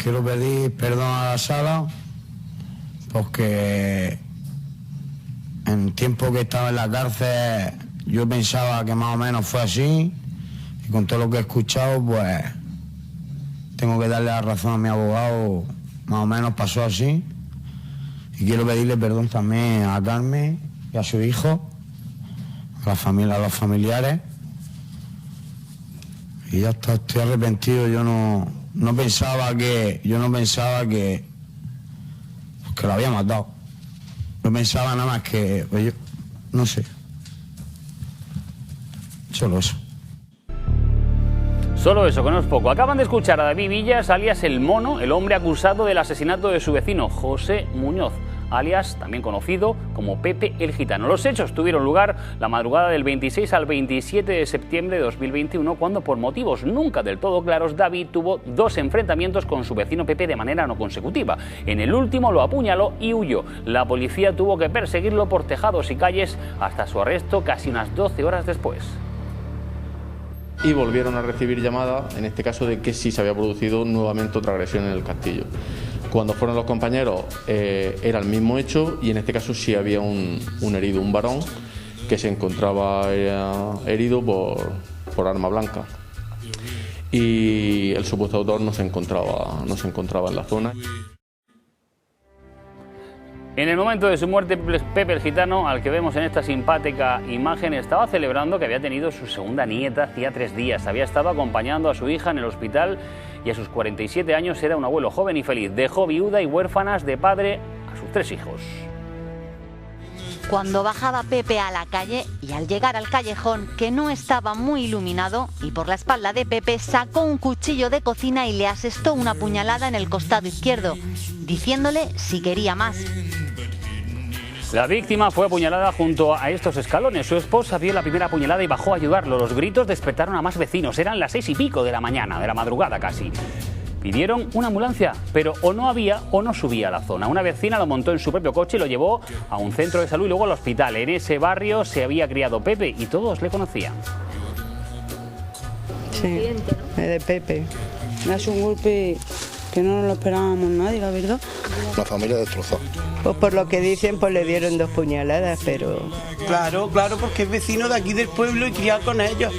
quiero pedir perdón a la sala porque en el tiempo que estaba en la cárcel yo pensaba que más o menos fue así y con todo lo que he escuchado pues tengo que darle la razón a mi abogado, más o menos pasó así y quiero pedirle perdón también a Carmen y a su hijo, a la familia, a los familiares y ya está, estoy arrepentido. Yo no pensaba que lo había matado. No pensaba nada más que, pues no sé. Solo eso. Solo eso, que no es poco. Acaban de escuchar a David Villas, alias El Mono, el hombre acusado del asesinato de su vecino, José Muñoz, alias también conocido como Pepe el Gitano. Los hechos tuvieron lugar la madrugada del 26 al 27 de septiembre de 2021, cuando por motivos nunca del todo claros, David tuvo dos enfrentamientos con su vecino Pepe de manera no consecutiva. En el último lo apuñaló y huyó. La policía tuvo que perseguirlo por tejados y calles hasta su arresto casi unas 12 horas después. Y volvieron a recibir llamada, en este caso de que sí se había producido nuevamente otra agresión en el castillo. Cuando fueron los compañeros era el mismo hecho y en este caso sí había un herido, un varón que se encontraba herido por arma blanca y el supuesto autor no se encontraba en la zona. En el momento de su muerte, Pepe el Gitano, al que vemos en esta simpática imagen, estaba celebrando que había tenido su segunda nieta hacía 3 días. Había estado acompañando a su hija en el hospital y a sus 47 años era un abuelo joven y feliz. Dejó viuda y huérfanas de padre a sus 3 hijos. Cuando bajaba Pepe a la calle y al llegar al callejón, que no estaba muy iluminado, y por la espalda de Pepe sacó un cuchillo de cocina y le asestó una puñalada en el costado izquierdo, diciéndole si quería más. La víctima fue apuñalada junto a estos escalones. Su esposa vio la primera puñalada y bajó a ayudarlo. Los gritos despertaron a más vecinos. Eran las 6 y pico de la mañana, de la madrugada casi. Pidieron una ambulancia, pero o no había o no subía a la zona. Una vecina lo montó en su propio coche y lo llevó a un centro de salud y luego al hospital. En ese barrio se había criado Pepe y todos le conocían. Sí, es de Pepe. Me hace un golpe que no nos lo esperábamos nadie, la verdad. La familia destrozada. Pues por lo que dicen, pues le dieron 2 puñaladas, pero... Claro, porque es vecino de aquí del pueblo y criado con ellos.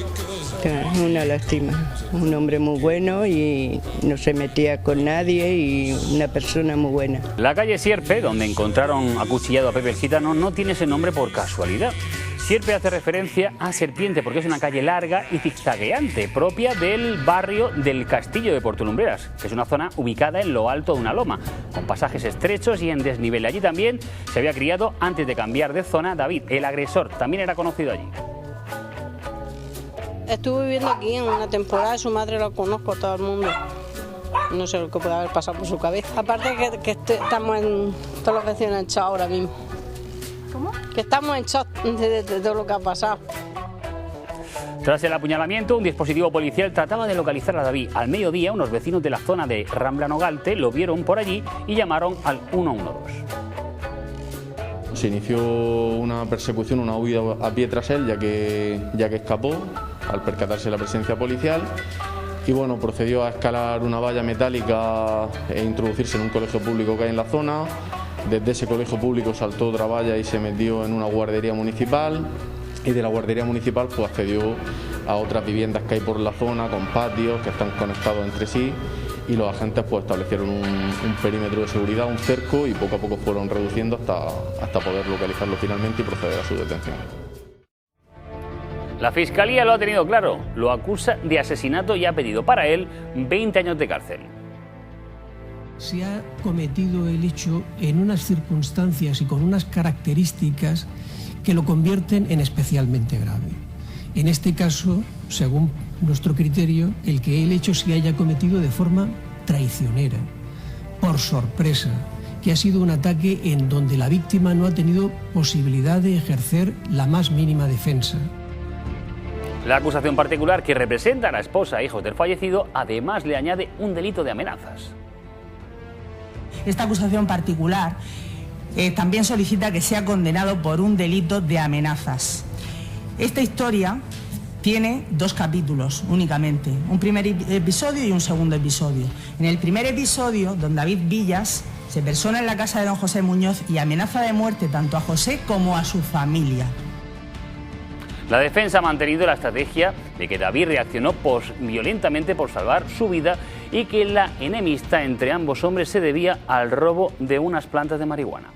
Es una lástima. Un hombre muy bueno y no se metía con nadie y una persona muy buena. La calle Sierpe, donde encontraron acuchillado a Pepe el Gitano, no tiene ese nombre por casualidad. Sierpe hace referencia a serpiente porque es una calle larga y zigzagueante, propia del barrio del Castillo de Portolumbreras, que es una zona ubicada en lo alto de una loma, con pasajes estrechos y en desnivel. Allí también se había criado, antes de cambiar de zona, David, el agresor, también era conocido allí. Estuve viviendo aquí en una temporada, su madre la conozco, todo el mundo. No sé lo que puede haber pasado por su cabeza. Aparte que estamos en todos los vecinos en shock ahora mismo. ¿Cómo? Que estamos en shock de todo lo que ha pasado. Tras el apuñalamiento, un dispositivo policial trataba de localizar a David. Al mediodía, unos vecinos de la zona de Rambla Nogalte lo vieron por allí y llamaron al 112. Se inició una persecución, una huida a pie tras él, ya que escapó al percatarse de la presencia policial. Y bueno, procedió a escalar una valla metálica e introducirse en un colegio público que hay en la zona. Desde ese colegio público saltó otra valla y se metió en una guardería municipal. Y de la guardería municipal pues accedió a otras viviendas que hay por la zona, con patios que están conectados entre sí. Y los agentes pues establecieron un perímetro de seguridad, un cerco, y poco a poco fueron reduciendo hasta poder localizarlo finalmente y proceder a su detención. La Fiscalía lo ha tenido claro, lo acusa de asesinato y ha pedido para él 20 años de cárcel. Se ha cometido el hecho en unas circunstancias y con unas características que lo convierten en especialmente grave. En este caso, según nuestro criterio, el que el hecho se haya cometido de forma traicionera, por sorpresa, que ha sido un ataque en donde la víctima no ha tenido posibilidad de ejercer la más mínima defensa. La acusación particular, que representa a la esposa e hijos del fallecido, además le añade un delito de amenazas. Esta acusación particular también solicita que sea condenado por un delito de amenazas. Esta historia tiene 2 capítulos únicamente, un primer episodio y un segundo episodio. En el primer episodio, don David Villas se persona en la casa de don José Muñoz y amenaza de muerte tanto a José como a su familia. La defensa ha mantenido la estrategia de que David reaccionó violentamente por salvar su vida y que la enemistad entre ambos hombres se debía al robo de unas plantas de marihuana.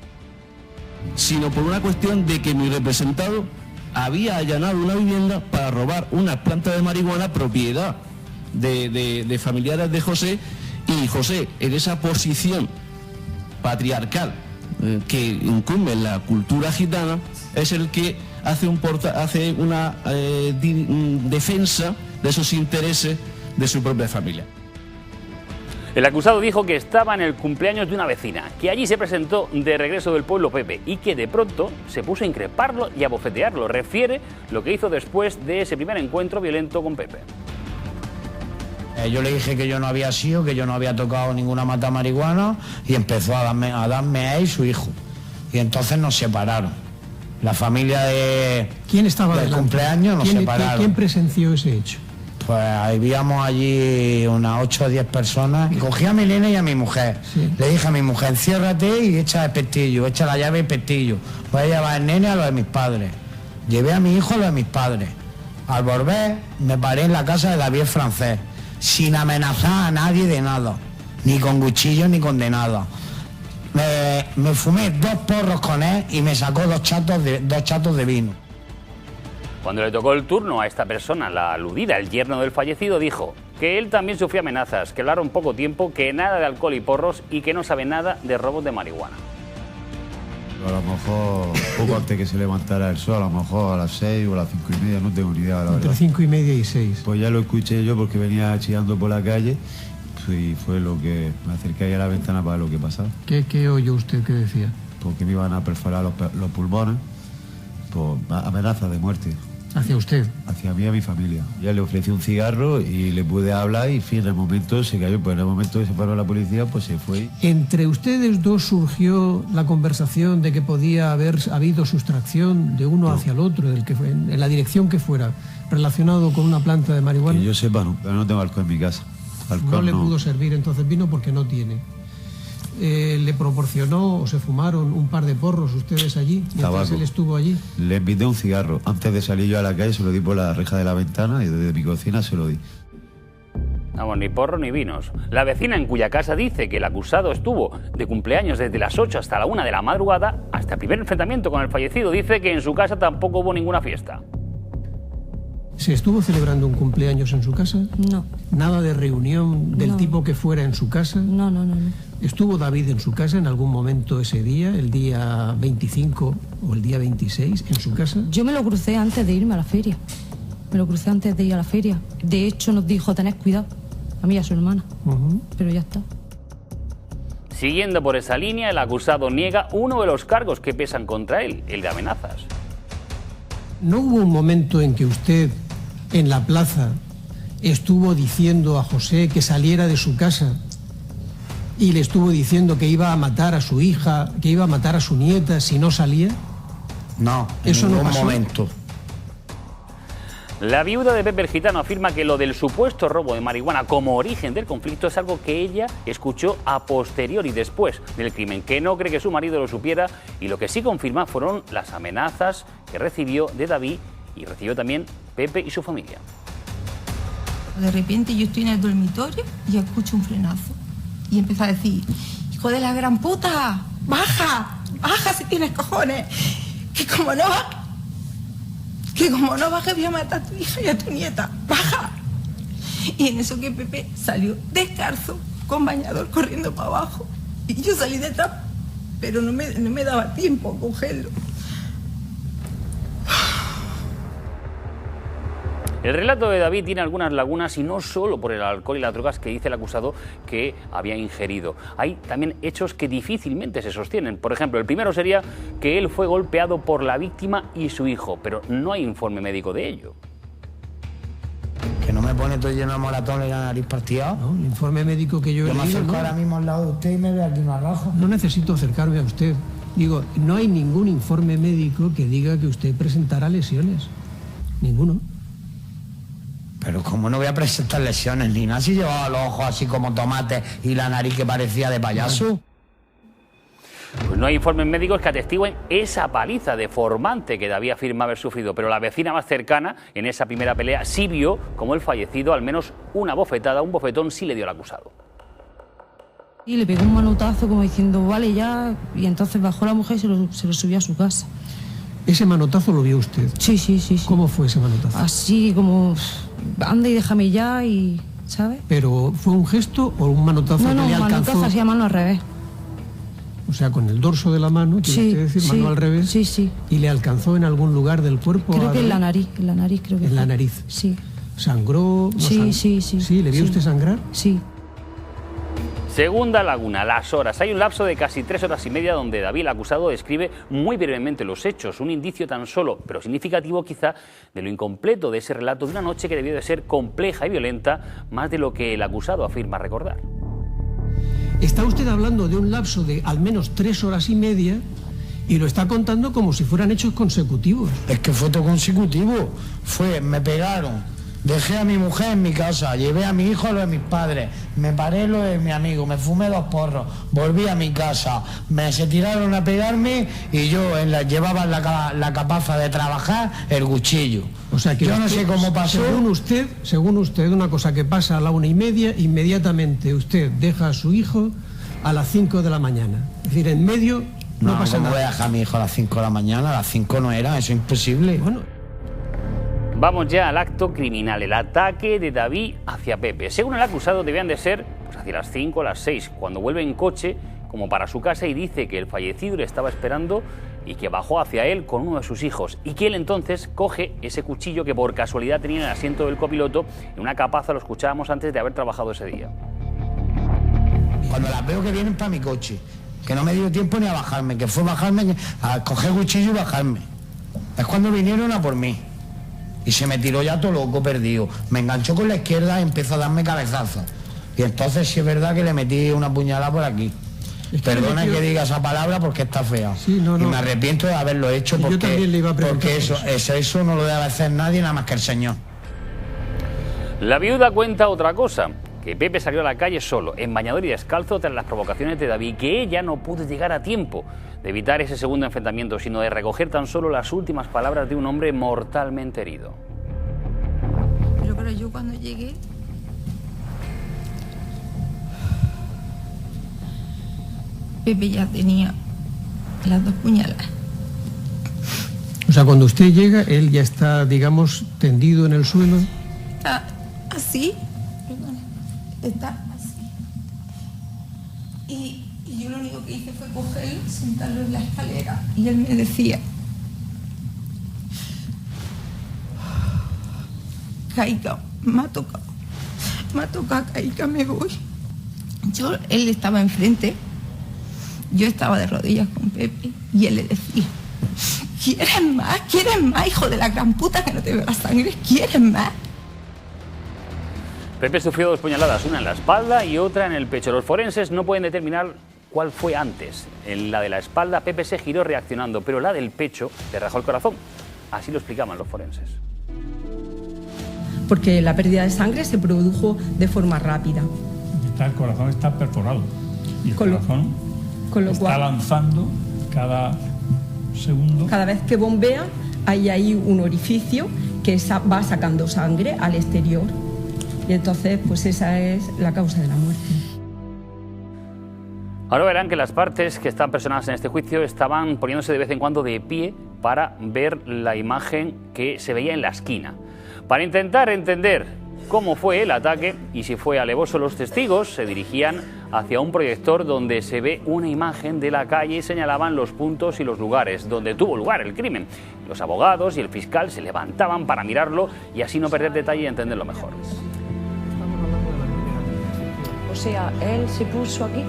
Sino por una cuestión de que mi representado había allanado una vivienda para robar unas plantas de marihuana propiedad de familiares de José, y José, en esa posición patriarcal que incumbe en la cultura gitana, es el que hace una defensa de esos intereses de su propia familia. El acusado dijo que estaba en el cumpleaños de una vecina, que allí se presentó de regreso del pueblo Pepe y que de pronto se puso a increparlo y a bofetearlo. Refiere lo que hizo después de ese primer encuentro violento con Pepe. Yo le dije que yo no había sido, que yo no había tocado ninguna mata marihuana, y empezó a darme a él y su hijo. Y entonces nos separaron. La familia de... ¿Quién estaba del delante? cumpleaños nos separaron. ¿Quién presenció ese hecho? Pues habíamos allí unas 8 o 10 personas. Y cogí a mi nena y a mi mujer. Sí. Le dije a mi mujer, enciérrate y echa el pestillo, echa la llave y pestillo. Voy a llevar el nene a lo de mis padres. Llevé a mi hijo a lo de mis padres. Al volver me paré en la casa de David Francés, sin amenazar a nadie de nada, ni con cuchillo ni con de nada. Me fumé 2 porros con él y me sacó 2 chatos de vino. Cuando le tocó el turno a esta persona, la aludida, el yerno del fallecido, dijo que él también sufría amenazas, que hablaron poco tiempo, que nada de alcohol y porros y que no sabe nada de robos de marihuana. A lo mejor poco antes que se levantara el sol, a lo mejor a las 6 o a las 5:30, no tengo ni idea, la verdad. Entre 5:30 y 6. Pues ya lo escuché yo porque venía chillando por la calle y fue lo que me acerqué ahí a la ventana para ver lo que pasaba. ¿Qué oyó usted que decía? Porque me iban a perforar los pulmones por amenazas de muerte. ¿Hacia usted? Hacia mí y a mi familia. Ya le ofrecí un cigarro y le pude hablar y en el momento se cayó. Pues en el momento que se paró la policía, pues se fue. ¿Entre ustedes dos surgió la conversación de que podía haber habido sustracción de uno hacia el otro, en la dirección que fuera, relacionado con una planta de marihuana? Que yo sepa, no, pero no tengo alcohol en mi casa. Alcohol no le pudo servir entonces vino porque no tiene. ¿Le proporcionó o se fumaron un par de porros ustedes allí, mientras tabaco. Él estuvo allí? Le invité un cigarro. Antes de salir yo a la calle se lo di por la reja de la ventana y desde mi cocina se lo di. Vamos, ni porro ni vinos. La vecina en cuya casa dice que el acusado estuvo de cumpleaños desde las 8 hasta la 1 de la madrugada, hasta el primer enfrentamiento con el fallecido, dice que en su casa tampoco hubo ninguna fiesta. ¿Se estuvo celebrando un cumpleaños en su casa? No. ¿Nada de reunión del tipo que fuera en su casa? No. ¿Estuvo David en su casa en algún momento ese día, el día 25 o el día 26, en su casa? Yo me lo crucé antes de irme a la feria. De hecho, nos dijo, tened cuidado, a mí y a su hermana. Pero ya está. Siguiendo por esa línea, el acusado niega uno de los cargos que pesan contra él, el de amenazas. ¿No hubo un momento en que usted, en la plaza, estuvo diciendo a José que saliera de su casa y le estuvo diciendo que iba a matar a su hija, que iba a matar a su nieta si no salía? No, eso en no ningún pasó. momento. La viuda de Pepe el Gitano afirma que lo del supuesto robo de marihuana como origen del conflicto es algo que ella escuchó a posteriori, después del crimen, que no cree que su marido lo supiera, y lo que sí confirma fueron las amenazas que recibió de David y recibió también Pepe y su familia. De repente yo estoy en el dormitorio y escucho un frenazo y empezó a decir: hijo de la gran puta, baja si tienes cojones, que como no bajes voy a matar a tu hija y a tu nieta, baja. Y en eso que Pepe salió descalzo con bañador corriendo para abajo y yo salí detrás, pero no me daba tiempo a cogerlo. El relato de David tiene algunas lagunas y no solo por el alcohol y las drogas que dice el acusado que había ingerido. Hay también hechos que difícilmente se sostienen. Por ejemplo, el primero sería que él fue golpeado por la víctima y su hijo, pero no hay informe médico de ello. Que no me pone todo lleno de moratones y la nariz partida. No, el informe médico que yo he me leído, acerco ahora mismo al lado de usted y me ve aquí una raja. No necesito acercarme a usted. Digo, no hay ningún informe médico que diga que usted presentara lesiones. Ninguno. Pero ¿cómo no voy a presentar lesiones ni nada si llevaba los ojos así como tomates y la nariz que parecía de payaso? Pues no hay informes médicos que atestiguen esa paliza deformante que David afirma haber sufrido, pero la vecina más cercana en esa primera pelea sí vio como el fallecido al menos una bofetada, un bofetón sí le dio al acusado. Y le pegó un manotazo como diciendo, vale ya, y entonces bajó la mujer y se lo subió a su casa. ¿Ese manotazo lo vio usted? Sí, sí, sí. ¿Cómo fue ese manotazo? Así como, anda y déjame ya, y ¿sabes? ¿Pero fue un gesto o un manotazo que le alcanzó? No, un manotazo así a mano al revés. O sea, con el dorso de la mano, quiere usted decir, mano al revés. Sí, sí. ¿Y le alcanzó en algún lugar del cuerpo? Creo que en la nariz creo que ¿En fue. la nariz? Sí. ¿Sangró? No Sí. ¿Sí? ¿Le vio usted sangrar? Sí. Segunda laguna, las horas. Hay un lapso de casi 3 horas y media donde David, el acusado, describe muy brevemente los hechos. Un indicio tan solo, pero significativo quizá, de lo incompleto de ese relato de una noche que debió de ser compleja y violenta, más de lo que el acusado afirma recordar. Está usted hablando de un lapso de al menos 3 horas y media y lo está contando como si fueran hechos consecutivos. Es que fue todo consecutivo. Me pegaron. Dejé a mi mujer en mi casa, llevé a mi hijo a lo de mis padres, me paré lo de mi amigo, me fumé 2 porros, volví a mi casa, se tiraron a pegarme y yo llevaba en la capaza de trabajar el cuchillo. O sea que yo no sé cómo pasó. Según usted, una cosa que pasa a la 1:30, inmediatamente usted deja a su hijo a las 5 de la mañana. Es decir, en medio no pasa nada. No voy a dejar a mi hijo a las 5 de la mañana, a las 5 no era, eso es imposible. Bueno. Vamos ya al acto criminal, el ataque de David hacia Pepe. Según el acusado debían de ser hacia las 5 o las 6, cuando vuelve en coche como para su casa y dice que el fallecido le estaba esperando y que bajó hacia él con uno de sus hijos y que él entonces coge ese cuchillo que por casualidad tenía en el asiento del copiloto en una capaza, lo escuchábamos antes de haber trabajado ese día. Cuando las veo que vienen para mi coche, que no me dio tiempo ni a bajarme, que fue bajarme, a coger el cuchillo y bajarme. Es cuando vinieron a por mí. Y se me tiró ya todo loco, perdido. Me enganchó con la izquierda y empezó a darme cabezazos. Y entonces sí es verdad que le metí una puñalada por aquí. Perdona que diga esa palabra porque está fea. Sí, no. Y me arrepiento de haberlo hecho porque, yo también le iba a preguntar porque eso no lo debe hacer nadie nada más que el Señor. La viuda cuenta otra cosa, que Pepe salió a la calle solo, en bañador y descalzo tras las provocaciones de David, que ella no pudo llegar a tiempo de evitar ese segundo enfrentamiento, sino de recoger tan solo las últimas palabras de un hombre mortalmente herido. Pero claro, yo cuando llegué, Pepe ya tenía las 2 puñaladas. O sea, cuando usted llega, él ya está, digamos, tendido en el suelo. Está así, perdona, está así. Y yo lo único que hice fue cogerlo, sentarlo en la escalera y él me decía: Caica, me ha tocado, Caica, me voy. Él estaba enfrente, yo estaba de rodillas con Pepe y él le decía: ¿Quieres más, hijo de la gran puta, que no te veo la sangre? ¿Quieres más? Pepe sufrió 2 puñaladas, una en la espalda y otra en el pecho. Los forenses no pueden determinar cuál fue antes. En la de la espalda Pepe se giró reaccionando, pero la del pecho le rajó el corazón. Así lo explicaban los forenses. Porque la pérdida de sangre se produjo de forma rápida. El corazón está perforado y el corazón está lanzando cada segundo. Cada vez que bombea hay ahí un orificio que va sacando sangre al exterior y entonces pues esa es la causa de la muerte. Ahora verán que las partes que están personadas en este juicio estaban poniéndose de vez en cuando de pie para ver la imagen que se veía en la esquina. Para intentar entender cómo fue el ataque y si fue alevoso, los testigos se dirigían hacia un proyector donde se ve una imagen de la calle y señalaban los puntos y los lugares donde tuvo lugar el crimen. Los abogados y el fiscal se levantaban para mirarlo y así no perder detalle y entenderlo mejor. O sea, él se puso aquí.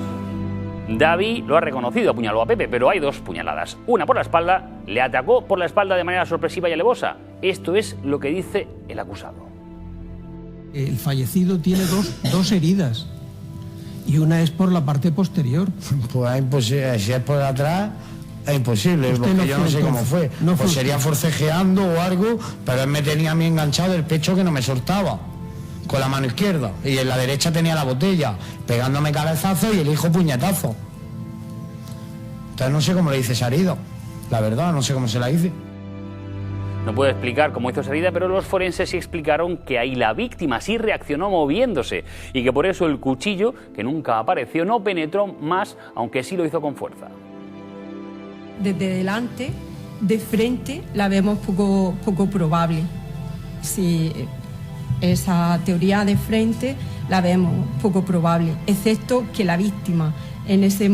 David lo ha reconocido, apuñaló a Pepe, pero hay 2 puñaladas. Una por la espalda, le atacó por la espalda de manera sorpresiva y alevosa. Esto es lo que dice el acusado. El fallecido tiene dos heridas y una es por la parte posterior. Pues imposible, si es por atrás, Es imposible, Usted porque no yo fue no sé cómo entonces. fue. No Pues fue sería usted. forcejeando o algo, pero él me tenía a mí enganchado del pecho que no me soltaba, con la mano izquierda. Y en la derecha tenía la botella, pegándome cabezazos y el hijo puñetazo. Entonces no sé cómo le hice esa herida. La verdad, no sé cómo se la hice. No puedo explicar cómo hizo esa herida, pero los forenses sí explicaron que ahí la víctima sí reaccionó moviéndose y que por eso el cuchillo, que nunca apareció, no penetró más, aunque sí lo hizo con fuerza. Desde delante, de frente, la vemos poco probable. Si esa teoría de frente la vemos poco probable, excepto que la víctima en ese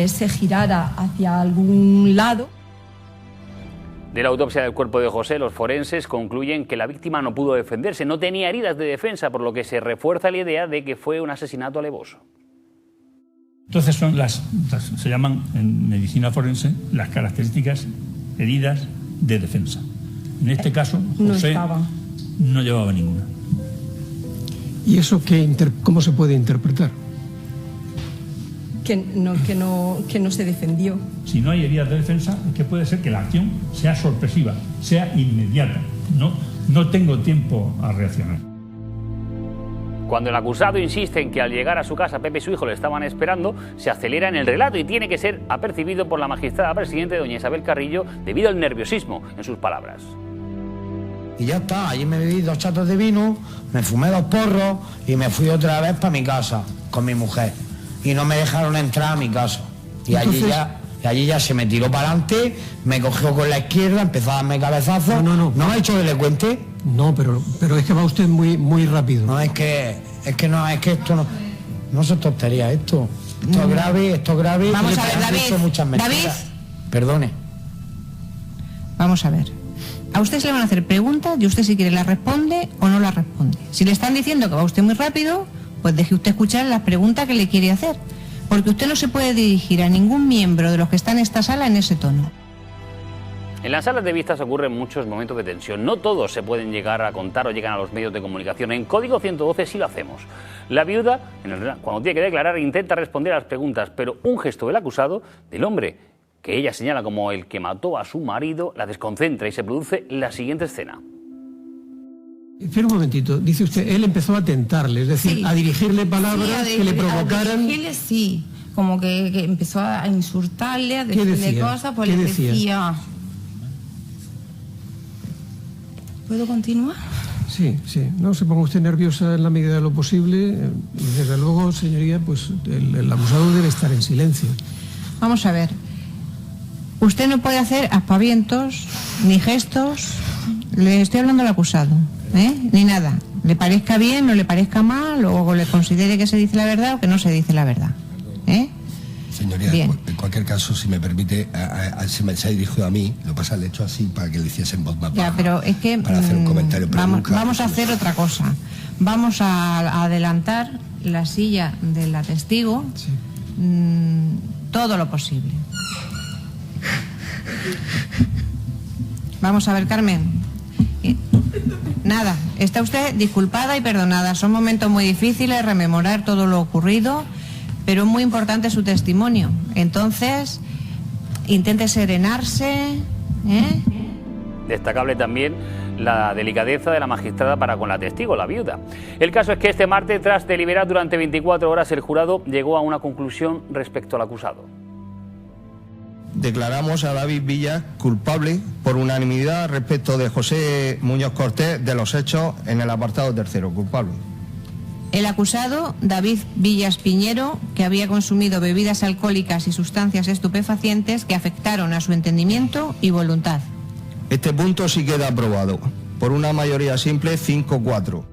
se girara hacia algún lado. De la autopsia del cuerpo de José, los forenses concluyen que la víctima no pudo defenderse, no tenía heridas de defensa, por lo que se refuerza la idea de que fue un asesinato alevoso. Entonces se llaman en medicina forense las características heridas de defensa. En este caso, José no llevaba ninguna. ¿Y eso cómo se puede interpretar? Que no se defendió. Si no hay heridas de defensa, es que puede ser que la acción sea sorpresiva, sea inmediata. No tengo tiempo a reaccionar. Cuando el acusado insiste en que al llegar a su casa Pepe y su hijo le estaban esperando, se acelera en el relato y tiene que ser apercibido por la magistrada presidente doña Isabel Carrillo debido al nerviosismo en sus palabras. Y ya está, allí me bebí 2 chatos de vino, me fumé 2 porros y me fui otra vez para mi casa con mi mujer. Y no me dejaron entrar a mi casa. Y allí ya se me tiró para adelante, me cogió con la izquierda, empezó a darme cabezazos. ¿No me ha hecho que le cuente? No, pero es que va usted muy rápido. No, es que esto no son tonterías, esto es grave, Vamos a ver, David. Muchas mentiras. David. Perdone. Vamos a ver. A usted se le van a hacer preguntas y usted si quiere las responde o no las responde. Si le están diciendo que va usted muy rápido, pues deje usted escuchar las preguntas que le quiere hacer. Porque usted no se puede dirigir a ningún miembro de los que están en esta sala en ese tono. En las salas de vistas ocurren muchos momentos de tensión. No todos se pueden llegar a contar o llegan a los medios de comunicación. En Código 112 sí lo hacemos. La viuda, cuando tiene que declarar, intenta responder a las preguntas, pero un gesto del acusado, del hombre que ella señala como el que mató a su marido, la desconcentra y se produce la siguiente escena. Espera un momentito, dice usted, él empezó a tentarle, es decir, a dirigirle palabras que le provocaran... A dirigirle sí, como que empezó a insultarle, a decirle decía? cosas, pues ¿Qué le decía? decía... ¿Puedo continuar? Sí, no se ponga usted nerviosa en la medida de lo posible. Desde luego, señoría, pues el acusado debe estar en silencio. Vamos a ver. Usted no puede hacer aspavientos ni gestos. Le estoy hablando al acusado, ni nada. Le parezca bien, no le parezca mal, o le considere que se dice la verdad o que no se dice la verdad. Señoría, Bien. en cualquier caso, si me permite, se ha dirigido a mí, lo pasa, le he hecho así para que le hiciese en voz más baja. Ya, pero es que para hacer un comentario. Pero vamos a hacer otra cosa. Vamos a adelantar la silla de la testigo todo lo posible. Vamos a ver, Carmen. Nada, está usted disculpada y perdonada. Son momentos muy difíciles, rememorar todo lo ocurrido, pero es muy importante su testimonio. Entonces, intente serenarse. Destacable también la delicadeza de la magistrada para con la testigo, la viuda. El caso es que este martes, tras deliberar durante 24 horas, el jurado llegó a una conclusión respecto al acusado. Declaramos a David Villas culpable por unanimidad respecto de José Muñoz Cortés de los hechos en el apartado tercero. Culpable. El acusado, David Villas Piñero, que había consumido bebidas alcohólicas y sustancias estupefacientes que afectaron a su entendimiento y voluntad. Este punto sí queda aprobado por una mayoría simple 5-4.